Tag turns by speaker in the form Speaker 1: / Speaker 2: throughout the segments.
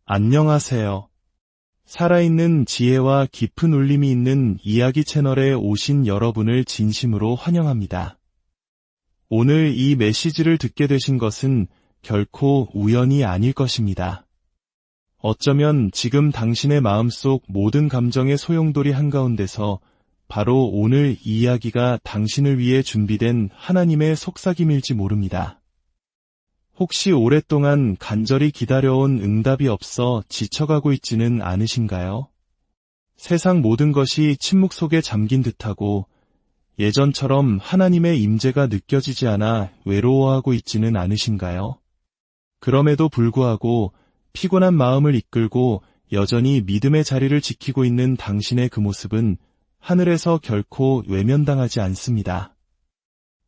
Speaker 1: 안녕하세요. 살아있는 지혜와 깊은 울림이 있는 이야기 채널에 오신 여러분을 진심으로 환영합니다. 오늘 이 메시지를 듣게 되신 것은 결코 우연이 아닐 것입니다. 어쩌면 지금 당신의 마음속 모든 감정의 소용돌이 한가운데서 바로 오늘 이 이야기가 당신을 위해 준비된 하나님의 속삭임일지 모릅니다. 혹시 오랫동안 간절히 기다려온 응답이 없어 지쳐가고 있지는 않으신가요? 세상 모든 것이 침묵 속에 잠긴 듯하고 예전처럼 하나님의 임재가 느껴지지 않아 외로워하고 있지는 않으신가요? 그럼에도 불구하고 피곤한 마음을 이끌고 여전히 믿음의 자리를 지키고 있는 당신의 그 모습은 하늘에서 결코 외면당하지 않습니다.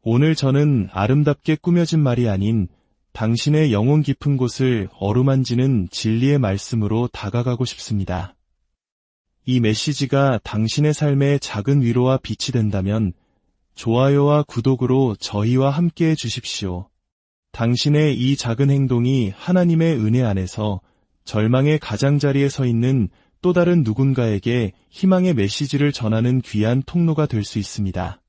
Speaker 1: 오늘 저는 아름답게 꾸며진 말이 아닌 당신의 영혼 깊은 곳을 어루만지는 진리의 말씀으로 다가가고 싶습니다. 이 메시지가 당신의 삶에 작은 위로와 빛이 된다면 좋아요와 구독으로 저희와 함께해 주십시오. 당신의 이 작은 행동이 하나님의 은혜 안에서 절망의 가장자리에 서 있는 또 다른 누군가에게 희망의 메시지를 전하는 귀한 통로가 될 수 있습니다.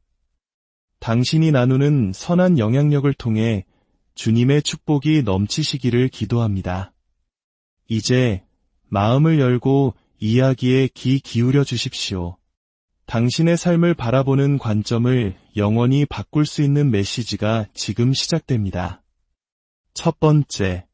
Speaker 1: 당신이 나누는 선한 영향력을 통해 주님의 축복이 넘치시기를 기도합니다. 이제 마음을 열고 이야기에 귀 기울여 주십시오. 당신의 삶을 바라보는 관점을 영원히 바꿀 수 있는 메시지가 지금 시작됩니다. 첫 번째,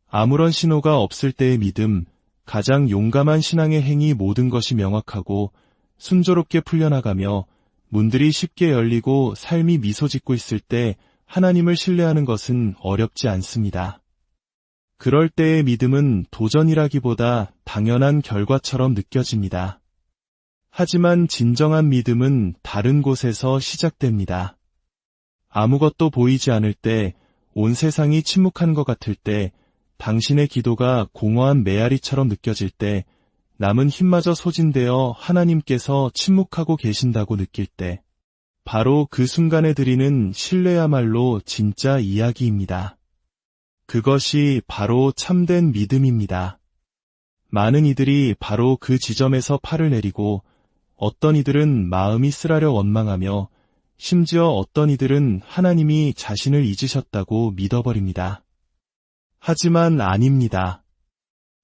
Speaker 1: 아무런 신호가 없을 때의 믿음, 가장 용감한 신앙의 행위 모든 것이 명확하고 순조롭게 풀려나가며 문들이 쉽게 열리고 삶이 미소 짓고 있을 때 하나님을 신뢰하는 것은 어렵지 않습니다. 그럴 때의 믿음은 도전이라기보다 당연한 결과처럼 느껴집니다. 하지만 진정한 믿음은 다른 곳에서 시작됩니다. 아무것도 보이지 않을 때, 온 세상이 침묵한 것 같을 때, 당신의 기도가 공허한 메아리처럼 느껴질 때, 남은 힘마저 소진되어 하나님께서 침묵하고 계신다고 느낄 때, 바로 그 순간에 드리는 신뢰야말로 진짜 이야기입니다. 그것이 바로 참된 믿음입니다. 많은 이들이 바로 그 지점에서 팔을 내리고 어떤 이들은 마음이 쓰라려 원망하며 심지어 어떤 이들은 하나님이 자신을 잊으셨다고 믿어버립니다. 하지만 아닙니다.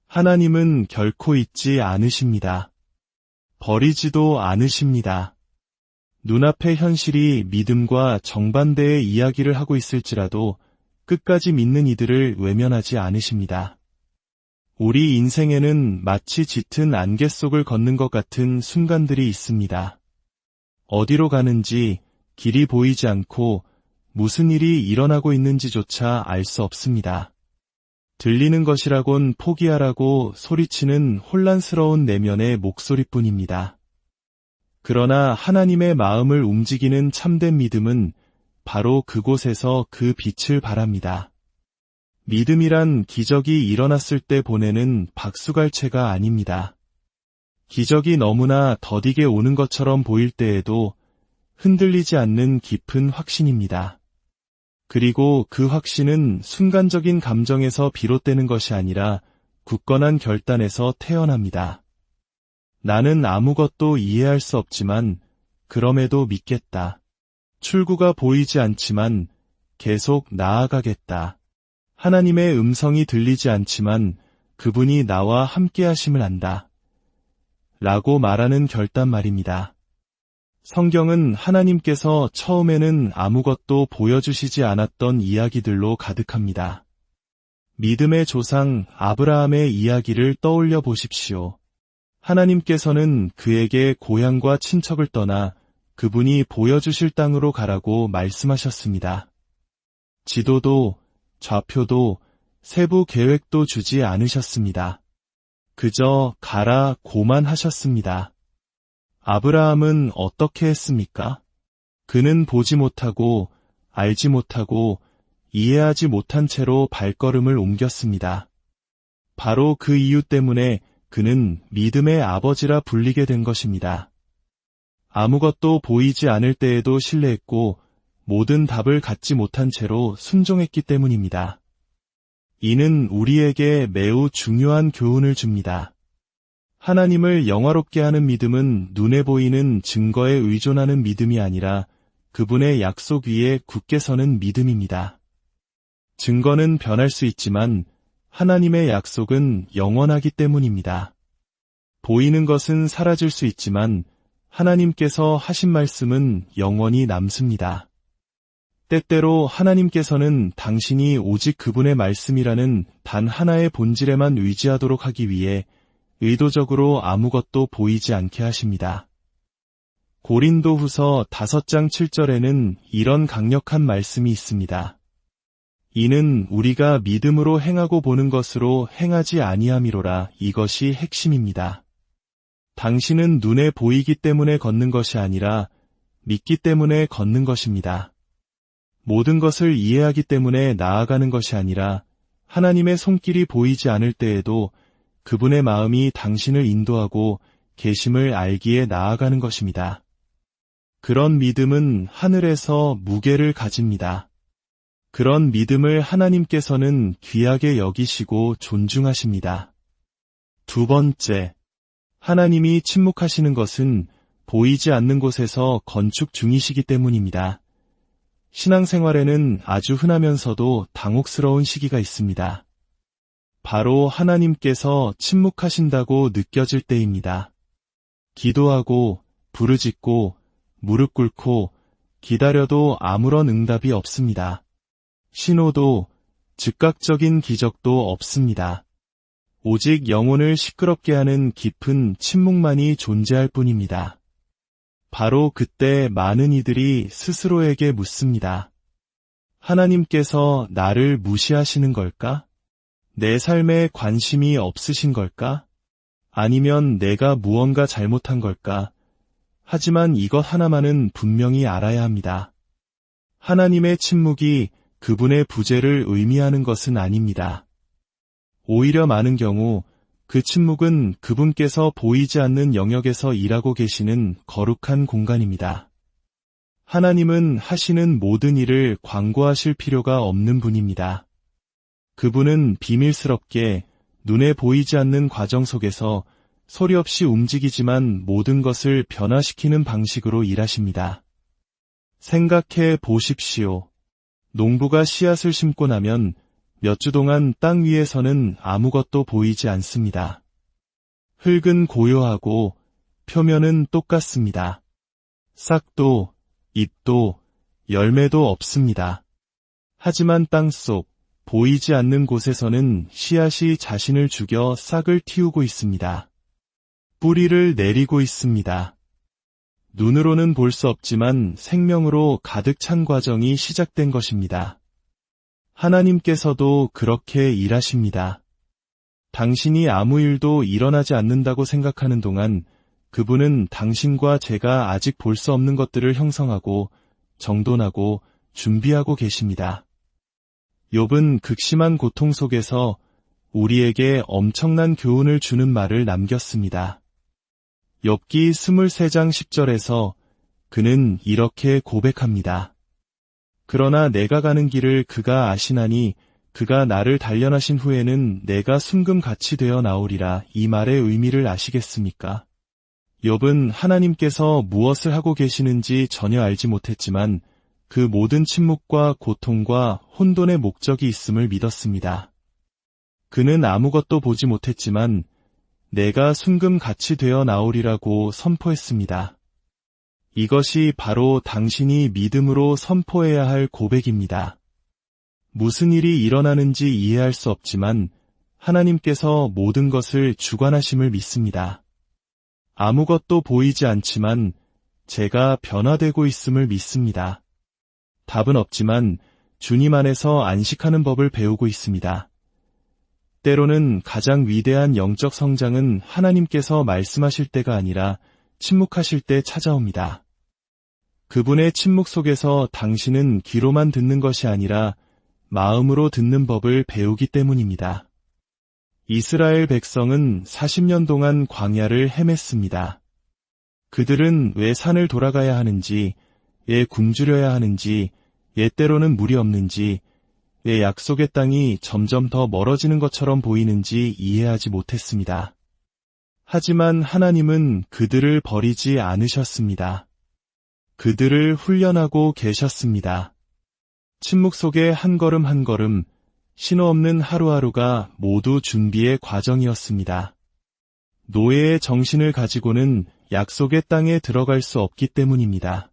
Speaker 1: 하나님은 결코 잊지 않으십니다. 버리지도 않으십니다. 눈앞의 현실이 믿음과 정반대의 이야기를 하고 있을지라도 끝까지 믿는 이들을 외면하지 않으십니다. 우리 인생에는 마치 짙은 안개 속을 걷는 것 같은 순간들이 있습니다. 어디로 가는지 길이 보이지 않고 무슨 일이 일어나고 있는지조차 알 수 없습니다. 들리는 것이라곤 포기하라고 소리치는 혼란스러운 내면의 목소리뿐입니다. 그러나 하나님의 마음을 움직이는 참된 믿음은 바로 그곳에서 그 빛을 발합니다. 믿음이란 기적이 일어났을 때 보내는 박수갈채가 아닙니다. 기적이 너무나 더디게 오는 것처럼 보일 때에도 흔들리지 않는 깊은 확신입니다. 그리고 그 확신은 순간적인 감정에서 비롯되는 것이 아니라 굳건한 결단에서 태어납니다. 나는 아무것도 이해할 수 없지만 그럼에도 믿겠다. 출구가 보이지 않지만 계속 나아가겠다. 하나님의 음성이 들리지 않지만 그분이 나와 함께 하심을 안다. 라고 말하는 결단 말입니다. 성경은 하나님께서 처음에는 아무것도 보여주시지 않았던 이야기들로 가득합니다. 믿음의 조상 아브라함의 이야기를 떠올려 보십시오. 하나님께서는 그에게 고향과 친척을 떠나 그분이 보여주실 땅으로 가라고 말씀하셨습니다. 지도도 좌표도 세부 계획도 주지 않으셨습니다. 그저 가라고만 하셨습니다. 아브라함은 어떻게 했습니까? 그는 보지 못하고 알지 못하고 이해하지 못한 채로 발걸음을 옮겼습니다. 바로 그 이유 때문에 그는 믿음의 아버지라 불리게 된 것입니다. 아무것도 보이지 않을 때에도 신뢰했고 모든 답을 갖지 못한 채로 순종했기 때문입니다. 이는 우리에게 매우 중요한 교훈을 줍니다. 하나님을 영화롭게 하는 믿음은 눈에 보이는 증거에 의존하는 믿음이 아니라 그분의 약속 위에 굳게 서는 믿음입니다. 증거는 변할 수 있지만 하나님의 약속은 영원하기 때문입니다. 보이는 것은 사라질 수 있지만 하나님께서 하신 말씀은 영원히 남습니다. 때때로 하나님께서는 당신이 오직 그분의 말씀이라는 단 하나의 본질에만 의지하도록 하기 위해 의도적으로 아무것도 보이지 않게 하십니다. 고린도후서 5장 7절에는 이런 강력한 말씀이 있습니다. 이는 우리가 믿음으로 행하고 보는 것으로 행하지 아니함이로라. 이것이 핵심입니다. 당신은 눈에 보이기 때문에 걷는 것이 아니라 믿기 때문에 걷는 것입니다. 모든 것을 이해하기 때문에 나아가는 것이 아니라 하나님의 손길이 보이지 않을 때에도 그분의 마음이 당신을 인도하고 계심을 알기에 나아가는 것입니다. 그런 믿음은 하늘에서 무게를 가집니다. 그런 믿음을 하나님께서는 귀하게 여기시고 존중하십니다. 두 번째, 하나님이 침묵하시는 것은 보이지 않는 곳에서 건축 중이시기 때문입니다. 신앙생활에는 아주 흔하면서도 당혹스러운 시기가 있습니다. 바로 하나님께서 침묵하신다고 느껴질 때입니다. 기도하고 부르짖고 무릎 꿇고 기다려도 아무런 응답이 없습니다. 신호도 즉각적인 기적도 없습니다. 오직 영혼을 시끄럽게 하는 깊은 침묵만이 존재할 뿐입니다. 바로 그때 많은 이들이 스스로에게 묻습니다. 하나님께서 나를 무시하시는 걸까? 내 삶에 관심이 없으신 걸까? 아니면 내가 무언가 잘못한 걸까? 하지만 이것 하나만은 분명히 알아야 합니다. 하나님의 침묵이 그분의 부재를 의미하는 것은 아닙니다. 오히려 많은 경우 그 침묵은 그분께서 보이지 않는 영역에서 일하고 계시는 거룩한 공간입니다. 하나님은 하시는 모든 일을 광고하실 필요가 없는 분입니다. 그분은 비밀스럽게 눈에 보이지 않는 과정 속에서 소리 없이 움직이지만 모든 것을 변화시키는 방식으로 일하십니다. 생각해 보십시오. 농부가 씨앗을 심고 나면 몇 주 동안 땅 위에서는 아무것도 보이지 않습니다. 흙은 고요하고 표면은 똑같습니다. 싹도, 잎도, 열매도 없습니다. 하지만 땅속, 보이지 않는 곳에서는 씨앗이 자신을 죽여 싹을 틔우고 있습니다. 뿌리를 내리고 있습니다. 눈으로는 볼 수 없지만 생명으로 가득 찬 과정이 시작된 것입니다. 하나님께서도 그렇게 일하십니다. 당신이 아무 일도 일어나지 않는다고 생각하는 동안 그분은 당신과 제가 아직 볼 수 없는 것들을 형성하고 정돈하고 준비하고 계십니다. 욥은 극심한 고통 속에서 우리에게 엄청난 교훈을 주는 말을 남겼습니다. 욥기 23장 10절에서 그는 이렇게 고백합니다. 그러나 내가 가는 길을 그가 아시나니 그가 나를 단련하신 후에는 내가 순금같이 되어 나오리라. 이 말의 의미를 아시겠습니까? 욥은 하나님께서 무엇을 하고 계시는지 전혀 알지 못했지만 그 모든 침묵과 고통과 혼돈의 목적이 있음을 믿었습니다. 그는 아무것도 보지 못했지만 내가 순금같이 되어 나오리라고 선포했습니다. 이것이 바로 당신이 믿음으로 선포해야 할 고백입니다. 무슨 일이 일어나는지 이해할 수 없지만 하나님께서 모든 것을 주관하심을 믿습니다. 아무것도 보이지 않지만 제가 변화되고 있음을 믿습니다. 답은 없지만 주님 안에서 안식하는 법을 배우고 있습니다. 때로는 가장 위대한 영적 성장은 하나님께서 말씀하실 때가 아니라 침묵하실 때 찾아옵니다. 그분의 침묵 속에서 당신은 귀로만 듣는 것이 아니라 마음으로 듣는 법을 배우기 때문입니다. 이스라엘 백성은 40년 동안 광야를 헤맸습니다. 그들은 왜 산을 돌아가야 하는지, 왜 굶주려야 하는지, 왜 때로는 물이 없는지, 왜 약속의 땅이 점점 더 멀어지는 것처럼 보이는지 이해하지 못했습니다. 하지만 하나님은 그들을 버리지 않으셨습니다. 그들을 훈련하고 계셨습니다. 침묵 속에 한 걸음 한 걸음, 신호 없는 하루하루가 모두 준비의 과정이었습니다. 노예의 정신을 가지고는 약속의 땅에 들어갈 수 없기 때문입니다.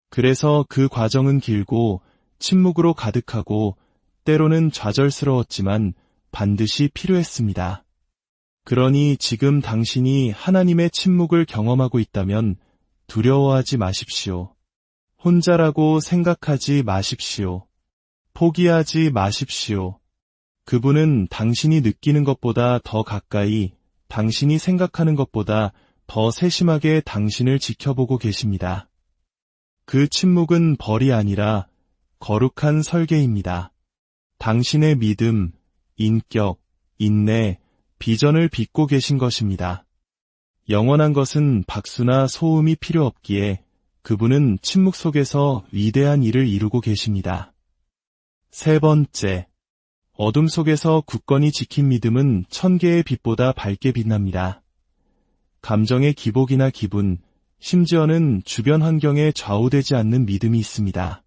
Speaker 1: 그래서 그 과정은 길고 침묵으로 가득하고 때로는 좌절스러웠지만 반드시 필요했습니다. 그러니 지금 당신이 하나님의 침묵을 경험하고 있다면 두려워하지 마십시오. 혼자라고 생각하지 마십시오. 포기하지 마십시오. 그분은 당신이 느끼는 것보다 더 가까이, 당신이 생각하는 것보다 더 세심하게 당신을 지켜보고 계십니다. 그 침묵은 벌이 아니라 거룩한 설계입니다. 당신의 믿음, 인격, 인내, 비전을 빚고 계신 것입니다. 영원한 것은 박수나 소음이 필요 없기에 그분은 침묵 속에서 위대한 일을 이루고 계십니다. 세 번째, 어둠 속에서 굳건히 지킨 믿음은 1000개의 빛보다 밝게 빛납니다. 감정의 기복이나 기분, 심지어는 주변 환경에 좌우되지 않는 믿음이 있습니다.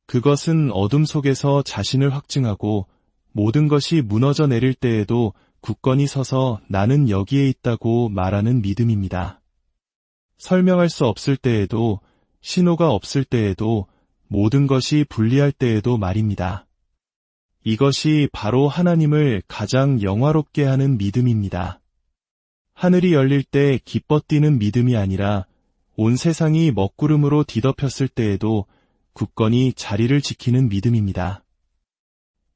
Speaker 1: 그것은 어둠 속에서 자신을 확증하고 모든 것이 무너져 내릴 때에도 굳건히 서서 나는 여기에 있다고 말하는 믿음입니다. 설명할 수 없을 때에도, 신호가 없을 때에도, 모든 것이 불리할 때에도 말입니다. 이것이 바로 하나님을 가장 영화롭게 하는 믿음입니다. 하늘이 열릴 때 기뻐 뛰는 믿음이 아니라 온 세상이 먹구름으로 뒤덮였을 때에도 굳건히 자리를 지키는 믿음입니다.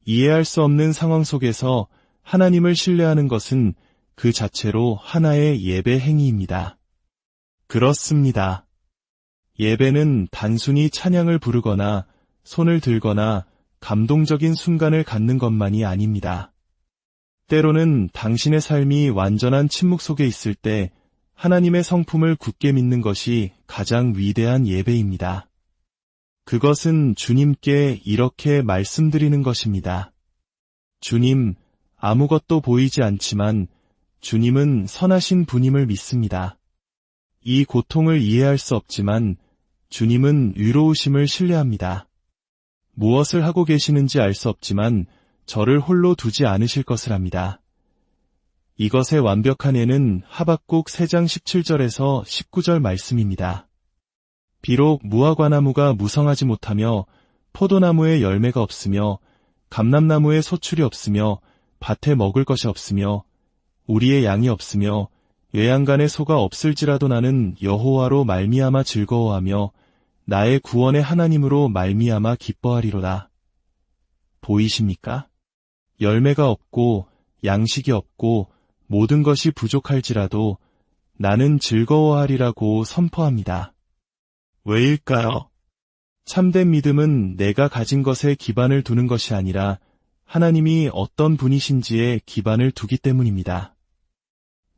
Speaker 1: 이해할 수 없는 상황 속에서 하나님을 신뢰하는 것은 그 자체로 하나의 예배 행위입니다. 그렇습니다. 예배는 단순히 찬양을 부르거나 손을 들거나 감동적인 순간을 갖는 것만이 아닙니다. 때로는 당신의 삶이 완전한 침묵 속에 있을 때 하나님의 성품을 굳게 믿는 것이 가장 위대한 예배입니다. 그것은 주님께 이렇게 말씀드리는 것입니다. 주님, 아무것도 보이지 않지만 주님은 선하신 분임을 믿습니다. 이 고통을 이해할 수 없지만 주님은 위로우심을 신뢰합니다. 무엇을 하고 계시는지 알 수 없지만 저를 홀로 두지 않으실 것을 압니다. 이것의 완벽한 예는 하박국 3장 17절에서 19절 말씀입니다. 비록 무화과나무가 무성하지 못하며 포도나무에 열매가 없으며 감람나무에 소출이 없으며 밭에 먹을 것이 없으며 우리의 양이 없으며 외양간에 소가 없을지라도 나는 여호와로 말미암아 즐거워하며 나의 구원의 하나님으로 말미암아 기뻐하리로다. 보이십니까? 열매가 없고 양식이 없고 모든 것이 부족할지라도 나는 즐거워하리라고 선포합니다. 왜일까요? 참된 믿음은 내가 가진 것에 기반을 두는 것이 아니라 하나님이 어떤 분이신지에 기반을 두기 때문입니다.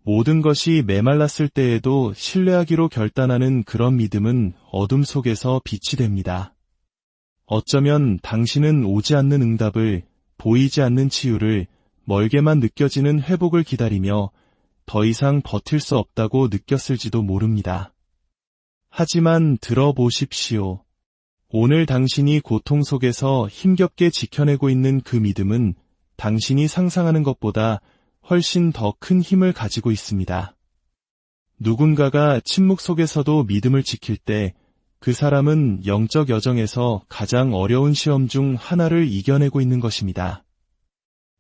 Speaker 1: 모든 것이 메말랐을 때에도 신뢰하기로 결단하는 그런 믿음은 어둠 속에서 빛이 됩니다. 어쩌면 당신은 오지 않는 응답을, 보이지 않는 치유를, 멀게만 느껴지는 회복을 기다리며 더 이상 버틸 수 없다고 느꼈을지도 모릅니다. 하지만 들어보십시오. 오늘 당신이 고통 속에서 힘겹게 지켜내고 있는 그 믿음은 당신이 상상하는 것보다 훨씬 더 큰 힘을 가지고 있습니다. 누군가가 침묵 속에서도 믿음을 지킬 때 그 사람은 영적 여정에서 가장 어려운 시험 중 하나를 이겨내고 있는 것입니다.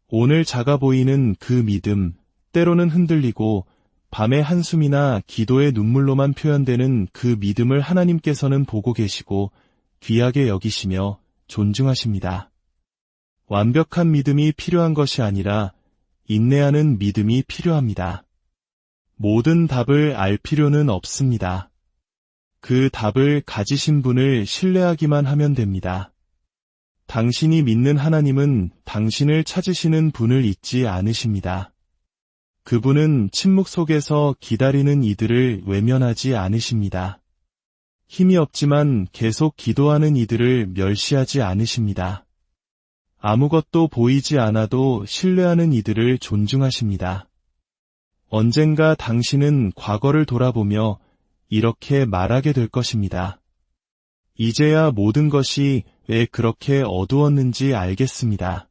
Speaker 1: 오늘 작아 보이는 그 믿음, 때로는 흔들리고 밤의 한숨이나 기도의 눈물로만 표현되는 그 믿음을 하나님께서는 보고 계시고 귀하게 여기시며 존중하십니다. 완벽한 믿음이 필요한 것이 아니라 인내하는 믿음이 필요합니다. 모든 답을 알 필요는 없습니다. 그 답을 가지신 분을 신뢰하기만 하면 됩니다. 당신이 믿는 하나님은 당신을 찾으시는 분을 잊지 않으십니다. 그분은 침묵 속에서 기다리는 이들을 외면하지 않으십니다. 힘이 없지만 계속 기도하는 이들을 멸시하지 않으십니다. 아무것도 보이지 않아도 신뢰하는 이들을 존중하십니다. 언젠가 당신은 과거를 돌아보며 이렇게 말하게 될 것입니다. 이제야 모든 것이 왜 그렇게 어두웠는지 알겠습니다.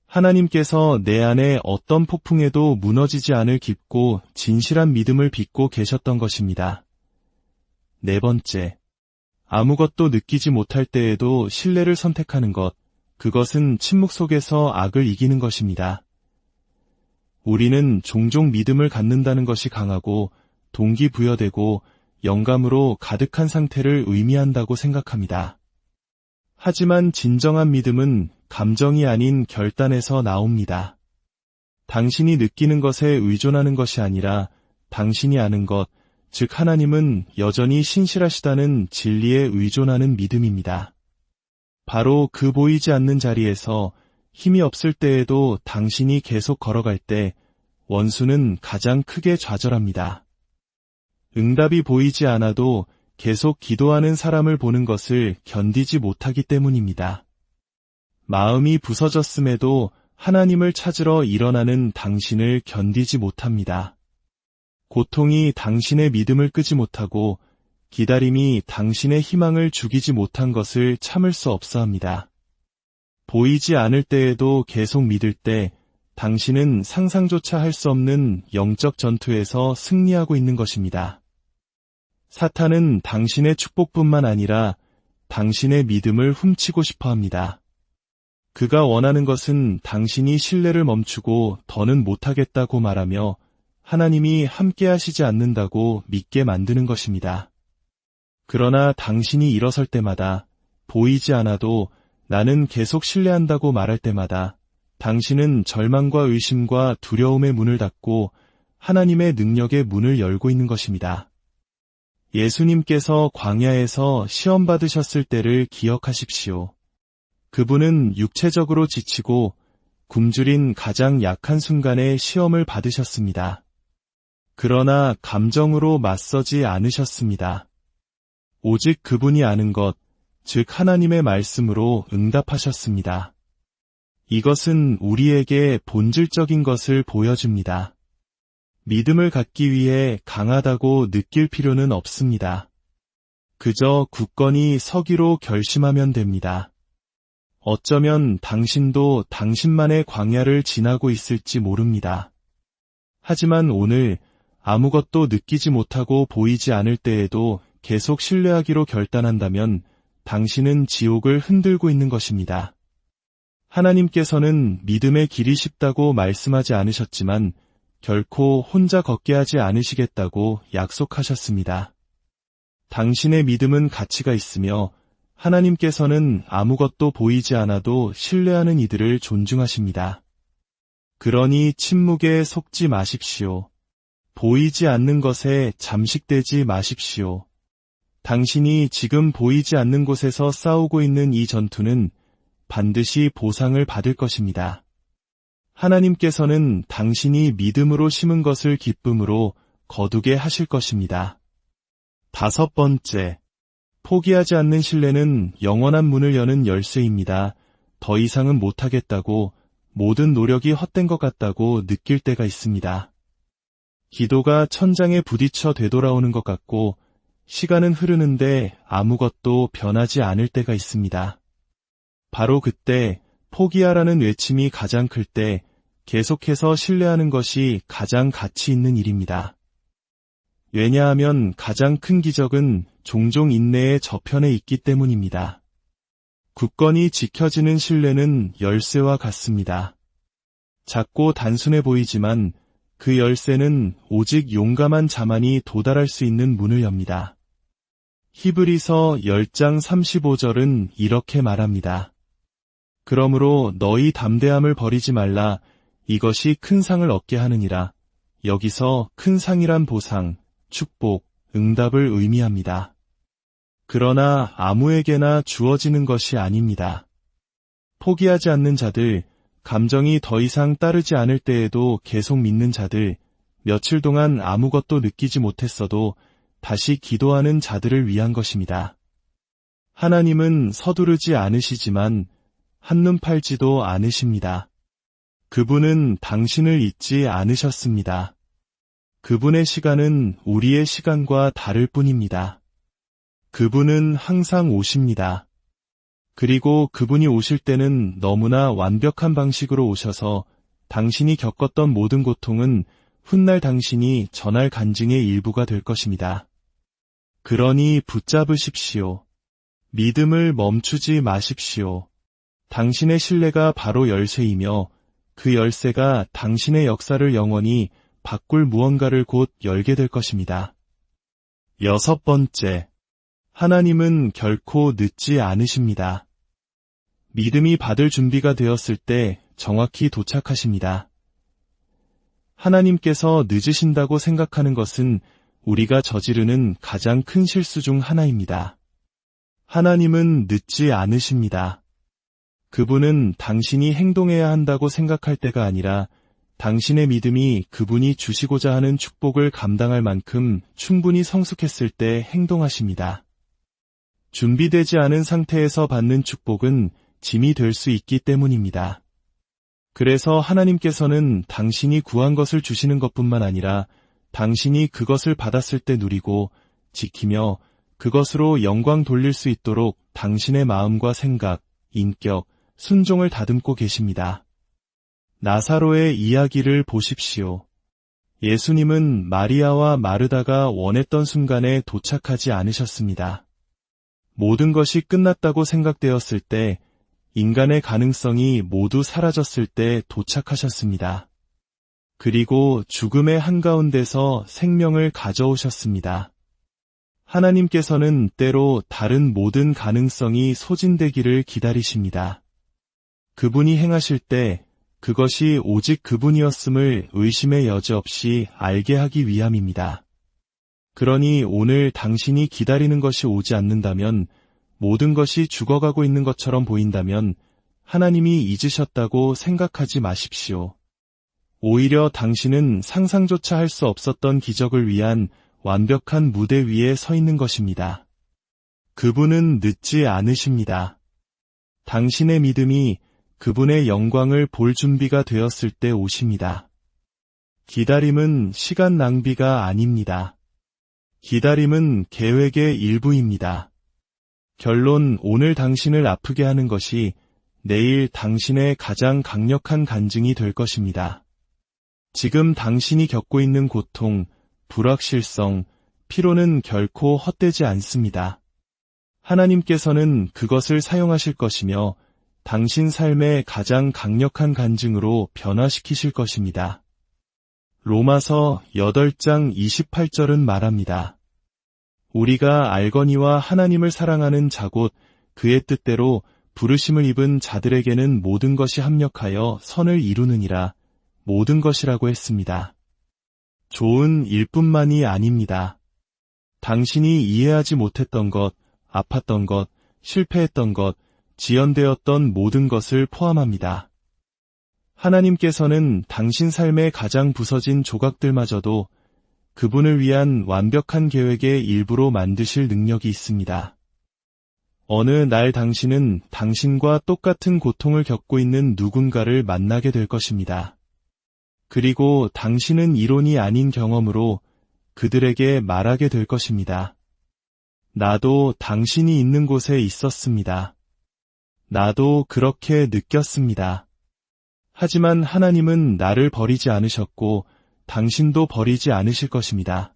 Speaker 1: 하나님께서 내 안에 어떤 폭풍에도 무너지지 않을 깊고 진실한 믿음을 빚고 계셨던 것입니다. 네 번째, 아무것도 느끼지 못할 때에도 신뢰를 선택하는 것, 그것은 침묵 속에서 악을 이기는 것입니다. 우리는 종종 믿음을 갖는다는 것이 강하고 동기부여되고 영감으로 가득한 상태를 의미한다고 생각합니다. 하지만 진정한 믿음은 감정이 아닌 결단에서 나옵니다. 당신이 느끼는 것에 의존하는 것이 아니라 당신이 아는 것, 즉 하나님은 여전히 신실하시다는 진리에 의존하는 믿음입니다. 바로 그 보이지 않는 자리에서 힘이 없을 때에도 당신이 계속 걸어갈 때 원수는 가장 크게 좌절합니다. 응답이 보이지 않아도 계속 기도하는 사람을 보는 것을 견디지 못하기 때문입니다. 마음이 부서졌음에도 하나님을 찾으러 일어나는 당신을 견디지 못합니다. 고통이 당신의 믿음을 끄지 못하고 기다림이 당신의 희망을 죽이지 못한 것을 참을 수 없어 합니다. 보이지 않을 때에도 계속 믿을 때 당신은 상상조차 할 수 없는 영적 전투에서 승리하고 있는 것입니다. 사탄은 당신의 축복뿐만 아니라 당신의 믿음을 훔치고 싶어 합니다. 그가 원하는 것은 당신이 신뢰를 멈추고 더는 못하겠다고 말하며 하나님이 함께하시지 않는다고 믿게 만드는 것입니다. 그러나 당신이 일어설 때마다 보이지 않아도 나는 계속 신뢰한다고 말할 때마다 당신은 절망과 의심과 두려움의 문을 닫고 하나님의 능력의 문을 열고 있는 것입니다. 예수님께서 광야에서 시험 받으셨을 때를 기억하십시오. 그분은 육체적으로 지치고 굶주린 가장 약한 순간에 시험을 받으셨습니다. 그러나 감정으로 맞서지 않으셨습니다. 오직 그분이 아는 것, 즉 하나님의 말씀으로 응답하셨습니다. 이것은 우리에게 본질적인 것을 보여줍니다. 믿음을 갖기 위해 강하다고 느낄 필요는 없습니다. 그저 굳건히 서기로 결심하면 됩니다. 어쩌면 당신도 당신만의 광야를 지나고 있을지 모릅니다. 하지만 오늘 아무것도 느끼지 못하고 보이지 않을 때에도 계속 신뢰하기로 결단한다면 당신은 지옥을 흔들고 있는 것입니다. 하나님께서는 믿음의 길이 쉽다고 말씀하지 않으셨지만 결코 혼자 걷게 하지 않으시겠다고 약속하셨습니다. 당신의 믿음은 가치가 있으며 하나님께서는 아무것도 보이지 않아도 신뢰하는 이들을 존중하십니다. 그러니 침묵에 속지 마십시오. 보이지 않는 것에 잠식되지 마십시오. 당신이 지금 보이지 않는 곳에서 싸우고 있는 이 전투는 반드시 보상을 받을 것입니다. 하나님께서는 당신이 믿음으로 심은 것을 기쁨으로 거두게 하실 것입니다. 다섯 번째, 포기하지 않는 신뢰는 영원한 문을 여는 열쇠입니다. 더 이상은 못하겠다고, 모든 노력이 헛된 것 같다고 느낄 때가 있습니다. 기도가 천장에 부딪혀 되돌아오는 것 같고 시간은 흐르는데 아무것도 변하지 않을 때가 있습니다. 바로 그때 포기하라는 외침이 가장 클 때 계속해서 신뢰하는 것이 가장 가치 있는 일입니다. 왜냐하면 가장 큰 기적은 종종 인내의 저편에 있기 때문입니다. 굳건히 지켜지는 신뢰는 열쇠와 같습니다. 작고 단순해 보이지만 그 열쇠는 오직 용감한 자만이 도달할 수 있는 문을 엽니다. 히브리서 10장 35절은 이렇게 말합니다. 그러므로 너희 담대함을 버리지 말라. 이것이 큰 상을 얻게 하느니라. 여기서 큰 상이란 보상, 축복, 응답을 의미합니다. 그러나 아무에게나 주어지는 것이 아닙니다. 포기하지 않는 자들, 감정이 더 이상 따르지 않을 때에도 계속 믿는 자들, 며칠 동안 아무것도 느끼지 못했어도 다시 기도하는 자들을 위한 것입니다. 하나님은 서두르지 않으시지만 한눈 팔지도 않으십니다. 그분은 당신을 잊지 않으셨습니다. 그분의 시간은 우리의 시간과 다를 뿐입니다. 그분은 항상 오십니다. 그리고 그분이 오실 때는 너무나 완벽한 방식으로 오셔서 당신이 겪었던 모든 고통은 훗날 당신이 전할 간증의 일부가 될 것입니다. 그러니 붙잡으십시오. 믿음을 멈추지 마십시오. 당신의 신뢰가 바로 열쇠이며 그 열쇠가 당신의 역사를 영원히 바꿀 무언가를 곧 열게 될 것입니다. 6번째, 하나님은 결코 늦지 않으십니다. 믿음이 받을 준비가 되었을 때 정확히 도착하십니다. 하나님께서 늦으신다고 생각하는 것은 우리가 저지르는 가장 큰 실수 중 하나입니다. 하나님은 늦지 않으십니다. 그분은 당신이 행동해야 한다고 생각할 때가 아니라 당신의 믿음이 그분이 주시고자 하는 축복을 감당할 만큼 충분히 성숙했을 때 행동하십니다. 준비되지 않은 상태에서 받는 축복은 짐이 될 수 있기 때문입니다. 그래서 하나님께서는 당신이 구한 것을 주시는 것뿐만 아니라 당신이 그것을 받았을 때 누리고 지키며 그것으로 영광 돌릴 수 있도록 당신의 마음과 생각, 인격, 순종을 다듬고 계십니다. 나사로의 이야기를 보십시오. 예수님은 마리아와 마르다가 원했던 순간에 도착하지 않으셨습니다. 모든 것이 끝났다고 생각되었을 때, 인간의 가능성이 모두 사라졌을 때 도착하셨습니다. 그리고 죽음의 한가운데서 생명을 가져오셨습니다. 하나님께서는 때로 다른 모든 가능성이 소진되기를 기다리십니다. 그분이 행하실 때 그것이 오직 그분이었음을 의심의 여지 없이 알게 하기 위함입니다. 그러니 오늘 당신이 기다리는 것이 오지 않는다면, 모든 것이 죽어가고 있는 것처럼 보인다면 하나님이 잊으셨다고 생각하지 마십시오. 오히려 당신은 상상조차 할 수 없었던 기적을 위한 완벽한 무대 위에 서 있는 것입니다. 그분은 늦지 않으십니다. 당신의 믿음이 그분의 영광을 볼 준비가 되었을 때 오십니다. 기다림은 시간 낭비가 아닙니다. 기다림은 계획의 일부입니다. 결론, 오늘 당신을 아프게 하는 것이 내일 당신의 가장 강력한 간증이 될 것입니다. 지금 당신이 겪고 있는 고통, 불확실성, 피로는 결코 헛되지 않습니다. 하나님께서는 그것을 사용하실 것이며 당신 삶의 가장 강력한 간증으로 변화시키실 것입니다. 로마서 8장 28절은 말합니다. 우리가 알거니와 하나님을 사랑하는 자 곧 그의 뜻대로 부르심을 입은 자들에게는 모든 것이 합력하여 선을 이루느니라, 모든 것이라고 했습니다. 좋은 일뿐만이 아닙니다. 당신이 이해하지 못했던 것, 아팠던 것, 실패했던 것, 지연되었던 모든 것을 포함합니다. 하나님께서는 당신 삶의 가장 부서진 조각들마저도 그분을 위한 완벽한 계획의 일부로 만드실 능력이 있습니다. 어느 날 당신은 당신과 똑같은 고통을 겪고 있는 누군가를 만나게 될 것입니다. 그리고 당신은 이론이 아닌 경험으로 그들에게 말하게 될 것입니다. 나도 당신이 있는 곳에 있었습니다. 나도 그렇게 느꼈습니다. 하지만 하나님은 나를 버리지 않으셨고 당신도 버리지 않으실 것입니다.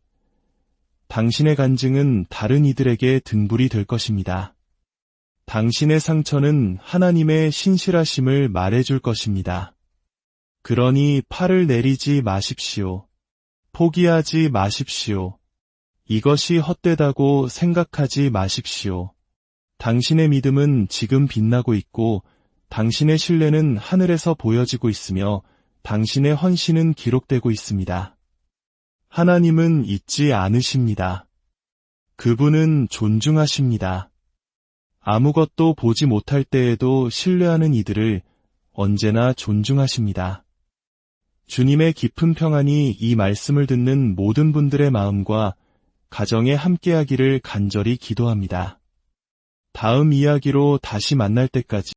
Speaker 1: 당신의 간증은 다른 이들에게 등불이 될 것입니다. 당신의 상처는 하나님의 신실하심을 말해줄 것입니다. 그러니 팔을 내리지 마십시오. 포기하지 마십시오. 이것이 헛되다고 생각하지 마십시오. 당신의 믿음은 지금 빛나고 있고 당신의 신뢰는 하늘에서 보여지고 있으며 당신의 헌신은 기록되고 있습니다. 하나님은 잊지 않으십니다. 그분은 존중하십니다. 아무것도 보지 못할 때에도 신뢰하는 이들을 언제나 존중하십니다. 주님의 깊은 평안이 이 말씀을 듣는 모든 분들의 마음과 가정에 함께하기를 간절히 기도합니다. 다음 이야기로 다시 만날 때까지